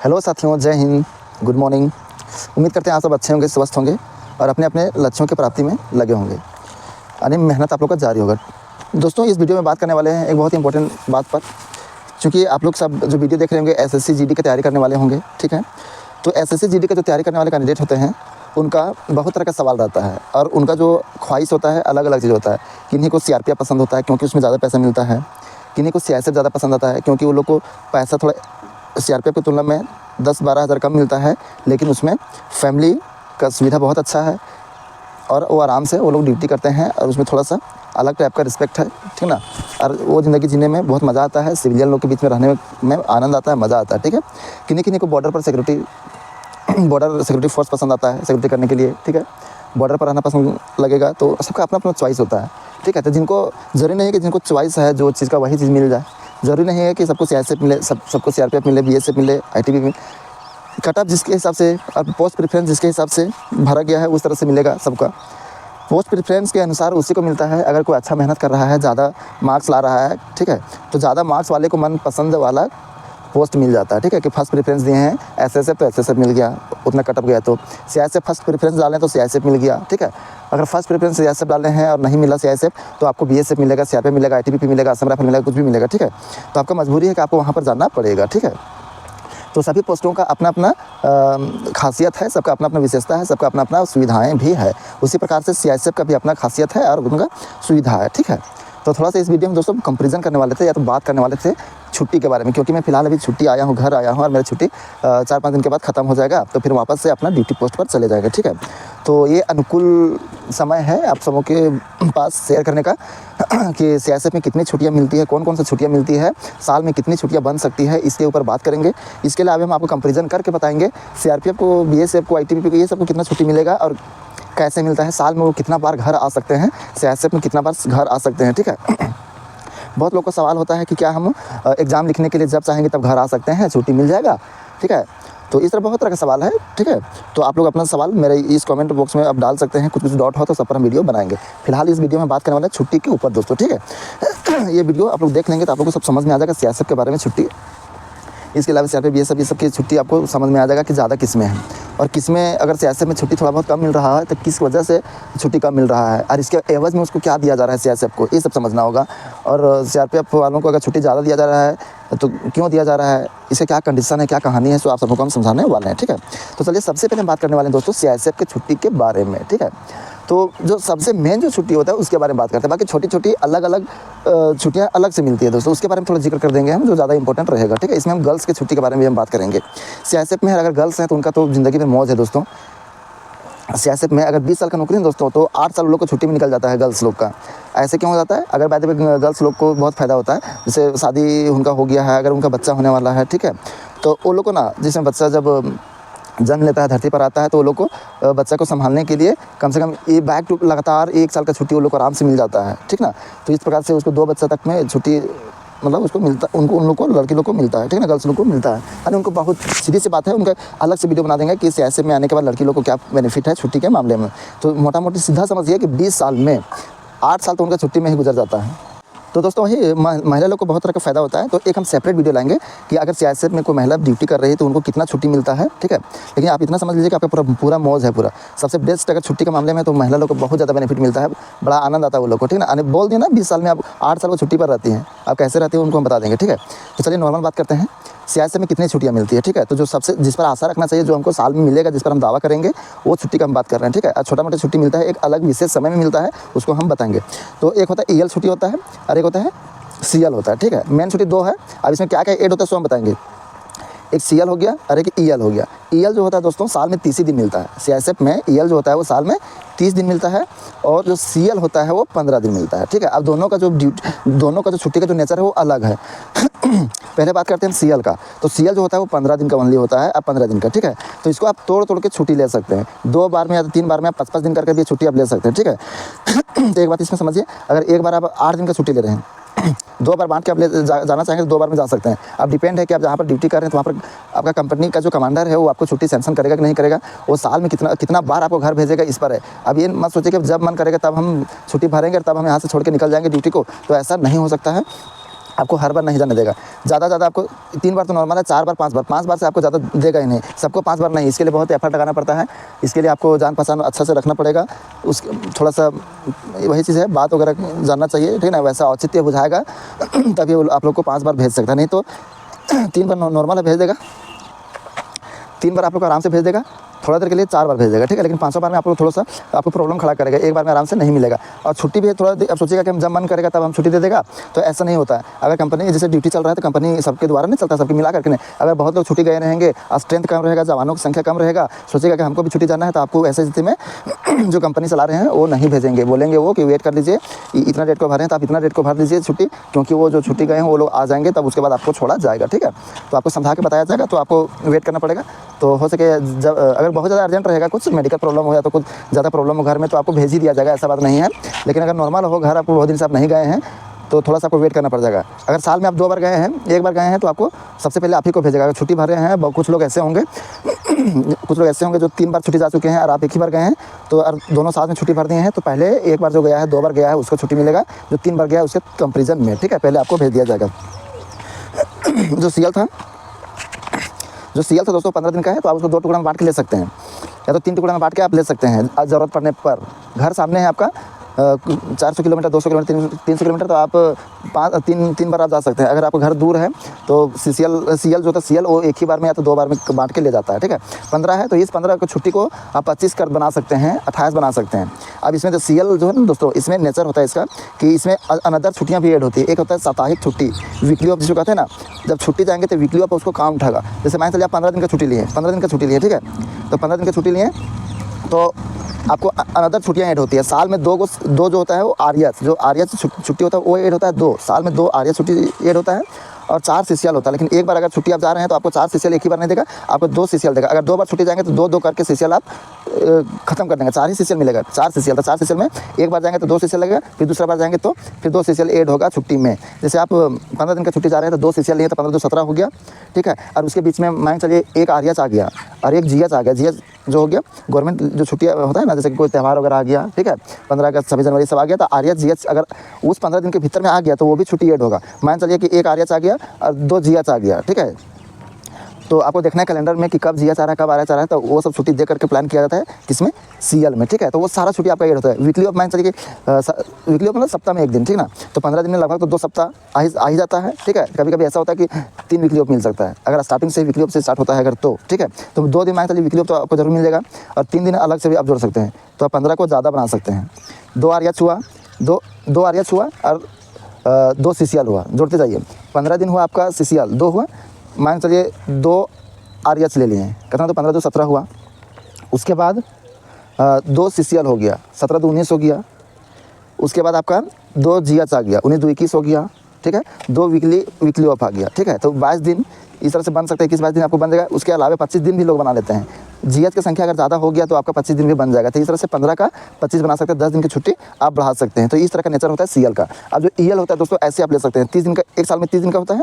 Hello साथियों, जय Hind, good morning. उम्मीद करते हैं आप सब अच्छे होंगे, स्वस्थ होंगे और अपने अपने लक्ष्यों की प्राप्ति में लगे होंगे, यानी मेहनत आप लोग का जारी होगा। दोस्तों, इस वीडियो में बात करने वाले हैं एक बहुत ही इंपॉर्टेंट बात पर, क्योंकि आप लोग सब जो वीडियो देख रहे होंगे एसएससी जीडी की तैयारी करने वाले होंगे, ठीक है। तो एसएससी जीडी का जो तैयारी करने वाले कैंडिडेट होते हैं उनका बहुत तरह का सवाल रहता है और उनका जो ख्वाहिश होता है अलग अलग चीज़ होता है। किन्हीं को सीआरपीएफ पसंद होता है क्योंकि उसमें ज़्यादा पैसा मिलता है, किन्हीं को सीआईएसएफ ज़्यादा पसंद आता है क्योंकि वो लोग को पैसा थोड़ा सीआरपीएफ की तुलना में 10-12 हज़ार कम मिलता है, लेकिन उसमें फैमिली का सुविधा बहुत अच्छा है और वो आराम से वो लोग ड्यूटी करते हैं और उसमें थोड़ा सा अलग टाइप का रिस्पेक्ट है, ठीक ना। और वो ज़िंदगी जीने में बहुत मज़ा आता है, सिविलियन लोग के बीच में रहने में आनंद आता है, मज़ा आता है, ठीक है। किन्हीं किन्हीं को बॉर्डर सिक्योरिटी फोर्स पसंद आता है सिक्योरिटी करने के लिए, ठीक है। बॉर्डर पर रहना पसंद लगेगा, तो सबका अपना अपना चॉइस होता है, ठीक है। तो जिनको ज़रूरी नहीं है कि जिनको चॉइस है जो चीज़ का वही चीज़ मिल जाए, ज़रूरी नहीं है कि सबको सीआईएसएफ मिले, सबको सीआरपीएफ मिले, बीएसएफ मिले, आईटीबीपी मिले। कट ऑफ जिसके हिसाब से और पोस्ट प्रेफरेंस जिसके हिसाब से भरा गया है उस तरह से मिलेगा सबका। पोस्ट प्रेफरेंस के अनुसार उसी को मिलता है अगर कोई अच्छा मेहनत कर रहा है, ज़्यादा मार्क्स ला रहा है, ठीक है। तो ज़्यादा मार्क्स वाले को मनपसंद वाला पोस्ट मिल जाता है, ठीक है। कि फर्स्ट प्रेफरेंस दिए हैं एसएसएफ तो एसएसएफ मिल गया, उतना कट ऑफ गया। तो सीआईएसएफ फर्स्ट प्रेफरेंस डालें तो सीआईएसएफ मिल गया, ठीक है। अगर फर्स्ट प्रेफरेंस सीआईएसएफ डाले हैं और नहीं मिला सीआईएसएफ तो आपको बीएसएफ मिलेगा, सीआरपीएफ मिलेगा, आईटीबीपी मिलेगा, असम राइफल मिलेगा, कुछ भी मिलेगा, ठीक है। तो आपका मजबूरी है कि आपको वहाँ पर जाना पड़ेगा, ठीक है। तो सभी पोस्टों का अपना अपना खासियत है, सबका अपना अपना विशेषता है, सबका अपना अपना सुविधाएं भी है। उसी प्रकार से सीआईएसएफ का भी अपना खासियत है और उनका सुविधा है, ठीक है। तो थोड़ा सा इस वीडियो में दोस्तों कंपैरिजन करने वाले थे या तो बात करने वाले थे छुट्टी के बारे में, क्योंकि मैं फ़िलहाल अभी छुट्टी आया हूँ, घर आया हूँ और मेरा छुट्टी 4-5 दिन के बाद ख़त्म हो जाएगा, तो फिर वापस से अपना ड्यूटी पोस्ट पर चले जाएगा, ठीक है। तो ये अनुकूल समय है आप सबों के पास शेयर करने का कि सीआईएसएफ में कितनी छुट्टियाँ मिलती है, कौन कौन सी छुट्टियाँ मिलती है, साल में कितनी छुट्टियाँ बन सकती है, इसके ऊपर बात करेंगे। इसके अलावा हम आपको कंपेरिजन करके बताएंगे सीआरपीएफ को, बीएसएफ को, आईटीबीपी को, ये सबको कितना छुट्टी मिलेगा और कैसे मिलता है, साल में वो कितना बार घर आ सकते हैं, सीआईएसएफ में कितना बार घर आ सकते हैं, ठीक है। बहुत लोग को सवाल होता है कि क्या हम एग्ज़ाम लिखने के लिए जब चाहेंगे तब घर आ सकते हैं, छुट्टी मिल जाएगा, ठीक है। तो इस तरह बहुत तरह का सवाल है, ठीक है। तो आप लोग अपना सवाल मेरे इस कमेंट बॉक्स में आप डाल सकते हैं, कुछ डाउट हो तो सब पर हम वीडियो बनाएंगे। फिलहाल इस वीडियो में बात करने वाले हैं छुट्टी के ऊपर दोस्तों, ठीक है। ये वीडियो आप लोग देख लेंगे तो आप लोग को सब समझ में आ जाएगा सीआईएसएफ के बारे में छुट्टी। इसके अलावा सीआरपीएफ बीएसएफ ये सब की छुट्टी आपको समझ में आ जाएगा कि ज़्यादा किस में है और किस में अगर सीआईएसएफ में छुट्टी थोड़ा बहुत कम मिल रहा है तो किस वजह से छुट्टी कम मिल रहा है और इसके एवज में उसको क्या दिया जा रहा है सीआईएसएफ को, ये सब समझना होगा। और सीआरपीएफ वालों को अगर छुट्टी ज़्यादा दिया जा रहा है तो क्यों दिया जा रहा है, इसका क्या कंडीशन है, क्या कहानी है, सो आप सबको हम समझाने वाले हैं, ठीक है। तो चलिए सबसे पहले हम बात करने वाले हैं दोस्तों सीआईएसएफ की छुट्टी के बारे में, ठीक है। तो जो सबसे मेन जो छुट्टी होता है उसके बारे में बात करते हैं, बाकी छोटी छोटी अलग अलग छुट्टियाँ अलग से मिलती है दोस्तों, उसके बारे में थोड़ा जिक्र कर देंगे हम, जो ज़्यादा इंपॉर्टेंट रहेगा, ठीक है। इसमें हम गर्ल्स की छुट्टी के बारे में भी हम बात करेंगे। सीआईएसएफ में अगर गर्ल्स हैं तो उनका तो ज़िंदगी में मौज है दोस्तों। सीआईएसएफ में अगर 20 साल का नौकरी है दोस्तों तो 8 साल लोग को छुट्टी में निकल जाता है गर्ल्स लोग का। ऐसे क्यों हो जाता है, अगर बाय द वे गर्ल्स लोग को बहुत फ़ायदा होता है, जैसे शादी उनका हो गया है, अगर उनका बच्चा होने वाला है, ठीक है, तो वो लोग को ना, जिसमें बच्चा जब जन्म लेता है, धरती पर आता है, तो वो लोग को बच्चा को संभालने के लिए कम से कम ये बैक टू लगातार 1 साल का छुट्टी वो लोग को आराम से मिल जाता है, ठीक ना। तो इस प्रकार से उसको 2 बच्चा तक में छुट्टी मतलब उसको मिलता, उन लोग को, लड़की लोग को मिलता है, ठीक है ना, गर्ल्स लोग को मिलता है। यानी उनको बहुत सीधी सी बात है, उनका अलग से वीडियो बना देंगे कि सीआईएसएफ में आने के बाद लड़की लोग को क्या बेनिफिट है छुट्टी के मामले में। तो मोटा मोटी सीधा समझिए कि 20 साल में 8 साल तो उनका छुट्टी में ही गुजर जाता है। तो दोस्तों वही महिला लोग को बहुत तरह का फ़ायदा होता है। तो एक हम सेपरेट वीडियो लाएंगे कि अगर सीआईएसएफ में कोई महिला ड्यूटी कर रही है तो उनको कितना छुट्टी मिलता है, ठीक है। लेकिन आप इतना समझ लीजिए कि आपका पूरा मौज है पूरा। सबसे बेस्ट अगर छुट्टी के मामले में तो महिला लोग को बहुत ज़्यादा बेनिफिट मिलता है, बड़ा आनंद आता है वो लोग को, ठीक है ना। बोल दिया ना 20 साल में आप 8 साल को छुट्टी पर रहती हैं, आप कैसे रहती हैं उनको हम बता देंगे, ठीक है। तो चलिए नॉर्मल बात करते हैं, सीआईएसएफ में कितनी छुट्टियाँ मिलती है, ठीक है। तो जो सबसे जिस पर आशा रखना चाहिए, जो हमको साल में मिलेगा, जिस पर हम दावा करेंगे, वो छुट्टी का हम बात कर रहे हैं, ठीक है। छोटा मोटा छुट्टी मिलता है, एक अलग विशेष समय में मिलता है, उसको हम बताएंगे। तो एक होता है ईएल छुट्टी होता है और एक होता है सीएल होता है, ठीक है। मेन छुट्टी 2 है। अब इसमें क्या क्या ऐड होता है सो हम बताएंगे। एक सीएल हो गया और एक ईएल हो गया। ईएल जो होता है दोस्तों साल में 30 ही दिन मिलता है। सीआईएसएफ में ईएल जो होता है वो साल में 30 दिन मिलता है और जो सीएल होता है वो 15 दिन मिलता है, ठीक है। अब दोनों का जो छुट्टी का जो नेचर है वो अलग है। पहले बात करते हैं सीएल का। तो सीएल जो होता है वो 15 दिन का ओनली होता है, अब 15 दिन का, ठीक है। तो इसको आप तोड़ के छुट्टी ले सकते हैं, 2 बार में या 3 बार में आप 5-5 दिन करके भी छुट्टी आप ले सकते हैं, ठीक है। तो एक बात इसमें समझिए, अगर एक बार आप 8 दिन का छुट्टी ले रहे हैं, 2 बार बांट के आप जाना चाहेंगे तो 2 बार में जा सकते हैं। अब डिपेंड है कि आप जहाँ पर ड्यूटी कर रहे हैं तो वहाँ पर आपका कंपनी का जो कमांडर है वो आपको छुट्टी सैंक्शन करेगा कि नहीं करेगा, वो साल में कितना बार आपको घर भेजेगा इस पर है। अब ये मत सोचिए कि जब मन करेगा तब हम छुट्टी भरेंगे और तब हम यहाँ से छोड़ के निकल जाएंगे ड्यूटी को, तो ऐसा नहीं हो सकता है। आपको हर बार नहीं जाने देगा। ज़्यादा आपको 3 बार तो नॉर्मल है, 4 बार 5 बार से आपको ज़्यादा देगा ही नहीं, सबको 5 बार नहीं। इसके लिए बहुत एफर्ट लगाना पड़ता है, इसके लिए आपको जान पहचान अच्छा से रखना पड़ेगा। उस थोड़ा सा वही चीज़ है, बात वगैरह जानना चाहिए, ठीक है ना। वैसा औचित्य बुझाएगा तभी वो आप लोग को 5 बार भेज सकता है, नहीं तो 3 बार नॉर्मल भेज देगा, 3 बार आप लोग को आराम से भेज देगा, थोड़ा देर के लिए 4 बार भेज देगा, ठीक है। लेकिन 500 बार में आपको थोड़ा सा आपको प्रॉब्लम खड़ा करेगा, एक बार में आराम से नहीं मिलेगा। और छुट्टी भी थोड़ा अब सोचिएगा कि हम जब मन करेगा तब हम छुट्टी दे देगा, तो ऐसा नहीं होता है। अगर कंपनी जैसे ड्यूटी चल रहा है तो कंपनी सबके द्वारा नहीं चलता, सबके मिला करके नहीं। अगर बहुत लोग छुट्टी गए रहेंगे, स्ट्रेंथ कम रहेगा, जवानों की संख्या कम रहेगा, सोचिएगा कि हमको भी छुट्टी जाना है, तो आपको ऐसी स्थिति में जो कंपनी चला रहे हैं वो नहीं भेजेंगे, बोलेंगे वो कि वेट कर लीजिए, इतना डेट को भरें तो आप इतना डेट को भर लीजिए छुट्टी, क्योंकि वो जो छुट्टी गए हैं वो लोग आ जाएंगे, तब उसके बाद आपको छोड़ा जाएगा, ठीक है। तो आपको समझा के बताया जाएगा, तो आपको वेट करना पड़ेगा। तो हो सके जब अगर बहुत ज़्यादा अर्जेंट रहेगा, कुछ मेडिकल प्रॉब्लम हो या तो कुछ ज़्यादा प्रॉब्लम हो घर में, तो आपको भेज ही दिया जाएगा, ऐसा बात नहीं है। लेकिन अगर नॉर्मल हो, घर आपको बहुत दिन से आप नहीं गए हैं, तो थोड़ा सा आपको वेट करना पड़ जाएगा। अगर साल में आप 2 बार गए हैं, 1 बार गए हैं, तो आपको सबसे पहले आप ही को भेजेगा। अगर छुट्टी भर रहे हैं, कुछ लोग ऐसे होंगे जो 3 बार छुट्टी जा चुके हैं और आप 1 ही बार गए हैं, तो और दोनों साथ में छुट्टी भर दिए हैं, तो पहले 1 बार जो गया है, 2 बार गया है, उसको छुट्टी मिलेगा। जो 3 बार गया है उसके कंपेरिजन में, ठीक है, पहले आपको भेज दिया जाएगा। जो सीएल था दोस्तों 15 दिन का है, तो आप उसको 2 टुकड़ा में बांट के ले सकते हैं, या तो 3 टुकड़ा में बांट के आप ले सकते हैं ज़रूरत पड़ने पर। घर सामने है आपका, 400 किलोमीटर, 200 किलोमीटर, 300 किलोमीटर, तो आप 3 बार आप जा सकते हैं। अगर आपका घर दूर है तो सीएल जो था सीएल वो 1 ही बार में या तो 2 बार में बांट के ले जाता है, ठीक है। 15 है तो इस 15 को छुट्टी को आप 25 कर बना सकते हैं, 28 बना सकते हैं। अब इसमें जो सीएल जो है ना दोस्तों, इसमें नेचर होता है इसका कि इसमें अनदर छुट्टियाँ भी ऐड होती है। एक होता है साप्ताहिक छुट्टी, वीकली ऑफ जिसको कहते हैं ना, जब छुट्टी जाएंगे तो वीकली ऑफ उसको काम उठाएगा। जैसे मान चलिए आप 15 दिन का छुट्टी लिए, 15 दिन का छुट्टी लिए, ठीक है, तो 15 दिन का छुट्टी लिए तो आपको अनदर छुट्टियाँ ऐड होती है। साल में 2 जो होता है वो आर्यस, जो आर्यस छुट्टी होता है वो ऐड होता है 2 साल में, 2 आर्यस छुट्टी ऐड होता है और 4 सीसीएल होता है। लेकिन एक बार अगर छुट्टी आप जा रहे हैं तो आपको 4 सीसीएल एक ही बार नहीं देगा, आपको 2 सीसीएल देगा। अगर 2 बार छुट्टी जाएंगे तो 2-2 करके सीसीएल आप खत्म कर देंगे, 4 ही सीसीएल मिलेगा, 4 सीसीएल। तो 4 सीसीएल में एक बार जाएंगे तो 2 सीसीएल लगेगा, फिर दूसरा बार जाएंगे तो फिर 2 सीसीएल ऐड होगा छुट्टी में। जैसे आप 15 दिन का छुट्टी जा रहे हैं तो 2 सीसीएल लिए तो 15 2 17 हो गया, ठीक है। और उसके बीच में मान चलिए एक आर्यस आ गया और एक जीएस आ गया। जीएस जो हो गया गवर्नमेंट जो छुट्टियाँ होता है ना, जैसे कि कोई त्यौहार वगैरह आ गया, ठीक है, 15 अगस्त 26 जनवरी सब आ गया, तो आर्यस जीएस अगर उस 15 दिन के भीतर में आ गया तो वो भी छुट्टी ऐड होगा। मान चलिए कि एक आर्यस आ गया और 2 जीएस आ गया, ठीक है। तो आपको देखना है कैलेंडर में कि कब जीएस आ रहा है, कब आर्यस आ रहा है, तो वो सब छुट्टी दे करके प्लान किया जाता है किसमें, सीएल में, ठीक है। तो वो सारा छुट्टी आपका ऐड होता है। वीकली ऑफ मान चलिए कि वीकली ऑफ मतलब सप्ताह में 1 दिन, ठीक ना, तो 15 दिन में लगभग तो 2 सप्ताह आ ही जाता है, ठीक है। कभी कभी ऐसा होता है कि 3 वीकली ऑफ मिल सकता है, अगर स्टार्टिंग से वीकली ऑफ से स्टार्ट होता है अगर, तो ठीक है। तो 2 दिन मान चलिए वीकली ऑफ तो आपको जरूर मिल जाएगा और 3 दिन अलग से भी आप जोड़ सकते हैं, तो आप 15 को ज़्यादा बना सकते हैं। 2 आर्यस हुआ, 2 आर्यस हुआ और 2 सीसीएल हुआ, जोड़ते जाइए। 15 दिन हुआ आपका सीसीएल, 2 हुआ, मान चलिए 2 आर्यस ले लिए हैं, कितना, तो 15 2 17 हुआ। उसके बाद 2 सीसीएल हो गया, 17 2 19 हो गया। उसके बाद आपका 2 जीएस आ गया, 19 2 21 हो गया, ठीक है। 2 वीकली ऑफ आ गया, ठीक है। तो 22 दिन इस तरह से बन सकते हैं, 21-22 दिन आपको बन जाएगा। उसके अलावा 25 दिन भी लोग बना लेते हैं। जीएस की संख्या अगर ज़्यादा हो गया तो आपका 25 दिन भी बन जाएगा। तो इस तरह से 15 का 25 बना सकते हैं, 10 दिन की छुट्टी आप बढ़ा सकते हैं। तो इस तरह का नेचर होता है सीएल का। अब जो ईएल होता है दोस्तों, ऐसे आप ले सकते हैं, 30 दिन का, एक साल में 30 दिन का होता है,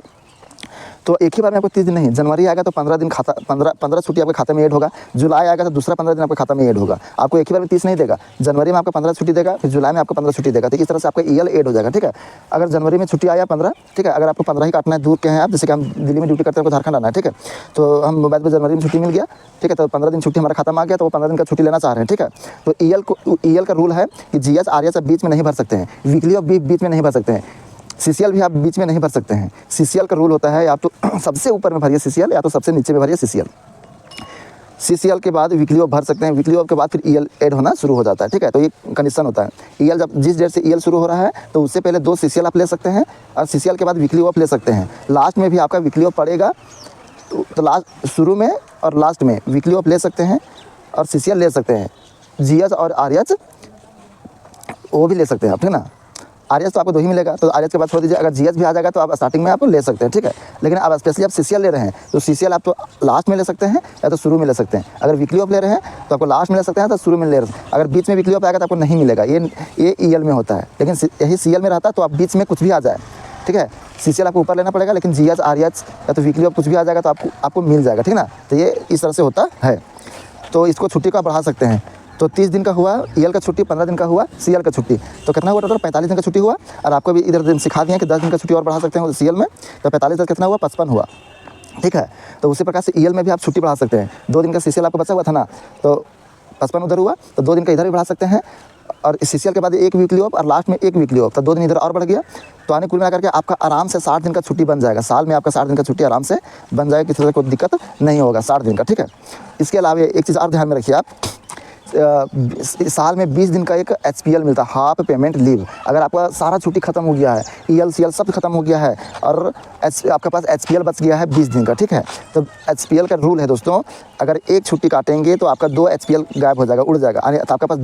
तो एक ही बार में आपको 30 दिन नहीं, जनवरी आएगा तो 15 दिन खाता 15 छुट्टी आपके खाते में ऐड होगा। जुलाई आएगा तो दूसरा 15 दिन आपके खाता में ऐड होगा। आपको एक ही बार में 30 नहीं देगा, जनवरी में आपको 15 छुट्टी देगा, फिर जुलाई में आपको 15 छुट्टी देगा। तो इस तरह से आपका ईएल ऐड हो जाएगा, ठीक है। अगर जनवरी में छुट्टी आया 15, ठीक है, अगर आपको 15 ही काटना है, दूर के हैं आप, जैसे कि हम दिल्ली में ड्यूटी करते हैं, झारखंड आना है, ठीक है, तो हम मोबाइल पर जनवरी में छुट्टी मिल गया, ठीक है, तो 15 दिन छुट्टी हमारा खाता में आ गया, तो वो 15 दिन का छुट्टी लेना चाह रहे हैं, ठीक है। तो ईएल का रूल है कि जीएस आर्यस बीच में नहीं भर सकते हैं, वीकली ऑफ बीच में नहीं भर सकते हैं, सीसीएल भी आप बीच में नहीं भर सकते हैं। सीसीएल का रूल होता है या तो सबसे ऊपर में भरिए सीसीएल, या तो सबसे नीचे में भरिए सीसीएल। सीसीएल के बाद वीकली ऑफ भर सकते हैं, वीकली ऑफ के बाद फिर ईएल ऐड होना शुरू हो जाता है, ठीक है। तो ये कंडीशन होता है। ईएल जब जिस डेट से ईएल शुरू हो रहा है तो उससे पहले 2 सीसीएल आप ले सकते हैं और सीसीएल के बाद वीकली ऑफ ले सकते हैं। लास्ट में भी आपका वीकली ऑफ पड़ेगा, तो लास्ट शुरू में और लास्ट में वीकली ऑफ ले सकते हैं और सीसीएल ले सकते हैं। जीएस और आर्यस वो भी ले सकते हैं आप, ठीक ना। आर्यस तो आपको 2 ही मिलेगा, तो आर्यस के बाद छोड़ दीजिए। अगर जीएस भी आ जाएगा तो आप स्टार्टिंग में आपको ले सकते हैं, ठीक है। लेकिन अब स्पेशली आप सीसीएल ले रहे हैं तो सीसीएल आप तो लास्ट में ले सकते हैं या तो शुरू में ले सकते हैं। अगर वीकली ऑफ ले रहे हैं तो आपको लास्ट में ले सकते हैं, तो शुरू में ले रहे हैं। अगर बीच में वीकली ऑफ आएगा तो आपको नहीं मिलेगा, ये ईएल में होता है। लेकिन यही सीएल में रहता है तो आप बीच में कुछ भी आ जाए, ठीक है, सीसीएल आपको ऊपर लेना पड़ेगा, लेकिन जीएस आर्यस या तो वीकली ऑफ कुछ भी आ जाएगा तो आपको मिल जाएगा, ठीक ना। तो ये इस तरह से होता है। तो इसको छुट्टी को बढ़ा सकते हैं। तो 30 दिन का हुआ EL का छुट्टी, 15 दिन का हुआ CL का छुट्टी, तो कितना हुआ टोटल 45 दिन का छुट्टी हुआ। और आपको भी इधर दिन सिखा दिए कि 10 दिन का छुट्टी और बढ़ा सकते हैं CL में, तो 45 दिन कितना हुआ 55 हुआ, ठीक है। तो उसी प्रकार से EL में भी आप छुट्टी बढ़ा सकते हैं। 2 दिन का CCL आपको बचा हुआ था ना, तो 55 उधर हुआ, तो 2 दिन का इधर भी बढ़ा सकते हैं, और CCL के बाद 1 वीकली ऑफ और लास्ट में 1 वीकली ऑफ, तो 2 दिन इधर और बढ़ गया। तो आने कुल मिलाकर के आपका आराम से 60 दिन का छुट्टी बन जाएगा। साल में आपका 60 दिन का छुट्टी आराम से बन जाएगा, किसी तरह कोई दिक्कत नहीं होगा 60 दिन का, ठीक है। इसके अलावा एक चीज़ और ध्यान में रखिए आप, साल में 20 दिन का एक HPL मिलता है, हाफ पेमेंट लीव। अगर आपका सारा छुट्टी खत्म हो गया है, EL CL सब खत्म हो गया है और आपके पास HPL बच गया है 20 दिन का, ठीक है। तो HPL का रूल है दोस्तों, अगर एक छुट्टी काटेंगे तो आपका 2 HPL गायब हो जाएगा, उड़ जाएगा। तो आपके पास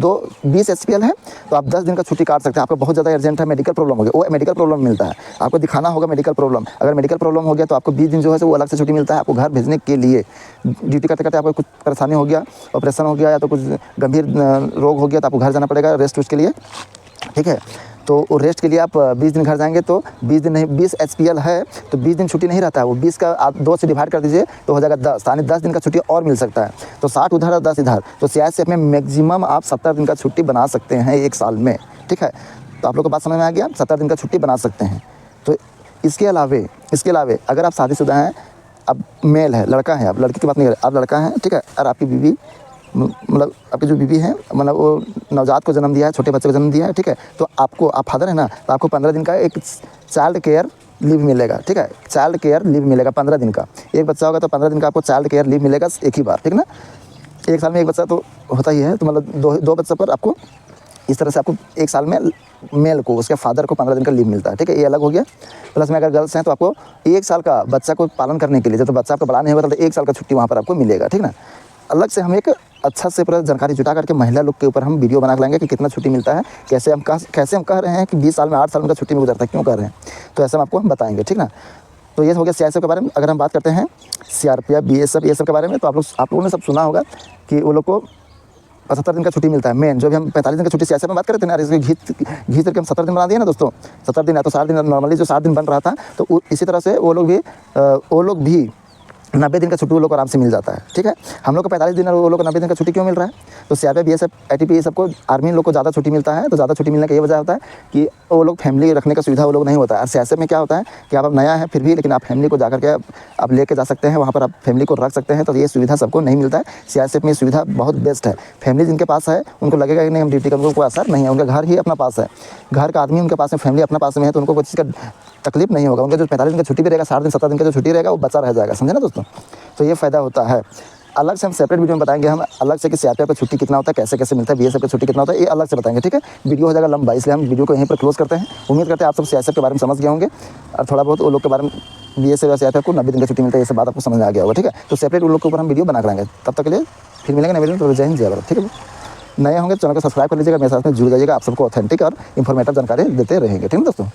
20 HPL है तो आप 10 दिन का छुट्टी काट सकते हैं। आपको बहुत ज़्यादा अर्जेंट है, मेडिकल प्रॉब्लम हो गया, वो मेडिकल प्रॉब्लम मिलता है, आपको दिखाना होगा मेडिकल प्रॉब्लम। अगर मेडिकल प्रॉब्लम हो गया तो आपको 20 दिन जो है वो अलग से छुट्टी मिलता है, आपको घर भेजने के लिए। ड्यूटी करते करते आपको कुछ परेशानी हो गया, ऑपरेशन हो गया या तो कुछ गंभीर रोग हो गया, तो आपको घर जाना पड़ेगा रेस्ट के लिए, ठीक है। तो रेस्ट के लिए आप 20 दिन घर जाएंगे, तो 20 दिन नहीं, 20 HPL है तो 20 दिन छुट्टी नहीं रहता है, वो 20 का आप 2 से डिवाइड कर दीजिए तो हो जाएगा 10, यानी 10 दिन का छुट्टी और मिल सकता है। तो 60 उधर और 10 इधर, तो CISF में मैक्सिमम आप 70 दिन का छुट्टी बना सकते हैं 1 साल में, ठीक है। तो आप लोग को बात समझ में आ गया, 70 दिन का छुट्टी बना सकते हैं। तो इसके अलावे अगर आप शादीशुदा हैं, अब मेल है, लड़का है, आप लड़की की बात नहीं कर रहे, आप लड़का हैं, ठीक है, और आपकी बीवी मतलब आपकी जो बीवी है, मतलब वो नवजात को जन्म दिया है, छोटे बच्चे को जन्म दिया है, ठीक है। तो आपको, आप फादर है ना, तो आपको 15 दिन का एक चाइल्ड केयर लीव मिलेगा, ठीक है। चाइल्ड केयर लीव मिलेगा 15 दिन का। एक बच्चा होगा तो 15 दिन का आपको चाइल्ड केयर लीव मिलेगा एक ही बार, ठीक ना। 1 साल में 1 बच्चा तो होता ही है, तो मतलब दो बच्चों पर आपको इस तरह से आपको 1 साल में मेल को, उसके फादर को 15 दिन का लीव मिलता है, ठीक है। ये अलग हो गया। प्लस में अगर गर्ल्स हैं तो आपको 1 साल का बच्चा को पालन करने के लिए, जब तो बच्चा आपका बड़ा नहीं होगा तो 1 साल का छुट्टी वहाँ पर आपको मिलेगा, ठीक ना। अलग से हम एक अच्छा से पूरा जानकारी जुटा करके महिला लोग के ऊपर हम वीडियो बना के लाएंगे कि कितना छुट्टी मिलता है, कैसे हम कह रहे हैं कि 20 साल में 8 साल में का छुट्टी में गुजरता है, क्यों कर रहे हैं, तो ऐसा हम आपको बताएंगे, ठीक ना। तो ये हो गया CISF के बारे में। अगर हम बात करते हैं CRPF BSF ये सब के बारे में, तो आप लोगों ने सब सुना होगा कि वो लोग को 75 दिन का छुट्टी मिलता है। मेन जो भी हम 45 दिन का छुट्टी CISF में बात कर रहे थे ना, इसको घीच करके हम 70 दिन बना दिए ना दोस्तों। 70 दिन है तो 60 दिन, नॉर्मली जो 60 दिन बन रहा था, तो इसी तरह से वो लोग भी 90 दिन का छुट्टी वो लोग को आराम से मिल जाता है, ठीक है। हम लोग को 45 दिन और वो लोग को 90 दिन का छुट्टी क्यों मिल रहा है, तो CRPF BSF ITP ये सबको, आर्मी लोग को ज़्यादा छुट्टी मिलता है। तो ज़्यादा छुट्टी मिलने का ये वजह होता है कि वो लोग फैमिली रखने का सुविधा वो लोग नहीं होता है। और CISF में क्या होता है कि आप नया है फिर भी, लेकिन आप फैमिली को जाकर के आप लेके जा सकते हैं, वहाँ पर आप फैमिली को रख सकते हैं। तो ये सुविधा सबको नहीं मिलता है। CISF में सुविधा बहुत बेस्ट है। फैमिली जिनके पास है उनको लगेगा कि नहीं हम ड्यूटी करने को कोई असर नहीं है, उनका घर ही अपना पास है, घर का आदमी उनके पास है, फैमिली अपना पास में है, तो उनको कोई चीज़ का तकलीफ नहीं होगा। उनका जो 45 दिन का छुट्टी भी रहेगा, 60 दिन 70 दिन का जो छुट्टी रहेगा वो बचा रह जाएगा, समझे ना दोस्तों। तो ये फ़ायदा होता है। अलग से हम सेपरेट वीडियो में बताएंगे, हम अलग से कि CRPF का छुट्टी कितना होता है, कैसे कैसे मिलता है, BSF का छुट्टी कितना होता है, ये अलग से बताएंगे, ठीक है। वीडियो हो जाएगा लंबा, इसलिए हम वीडियो को यहीं पर क्लोज करते हैं। उम्मीद करते हैं आप सब CISF के बारे में समझ गए होंगे, और थोड़ा बहुत वो लोग के बारे में BSF या CRPF को 90 दिन का छुट्टी मिलता है, ये सब बात आपको समझ में आ गया होगा, ठीक है। तो सेपरेट उन लोग के ऊपर हम वीडियो बना कराएंगे। तब तक के लिए फिर मिलेंगे नए वीडियो में। तो जय हिंद जय भारत, ठीक है। नए होंगे तो चैनल को सब्सक्राइब कर लीजिएगा, मेरे साथ में जुड़ जाइएगा, आप सबको ऑथेंटिक और इन्फॉर्मेटिव जानकारी देते रहेंगे, ठीक है दोस्तों।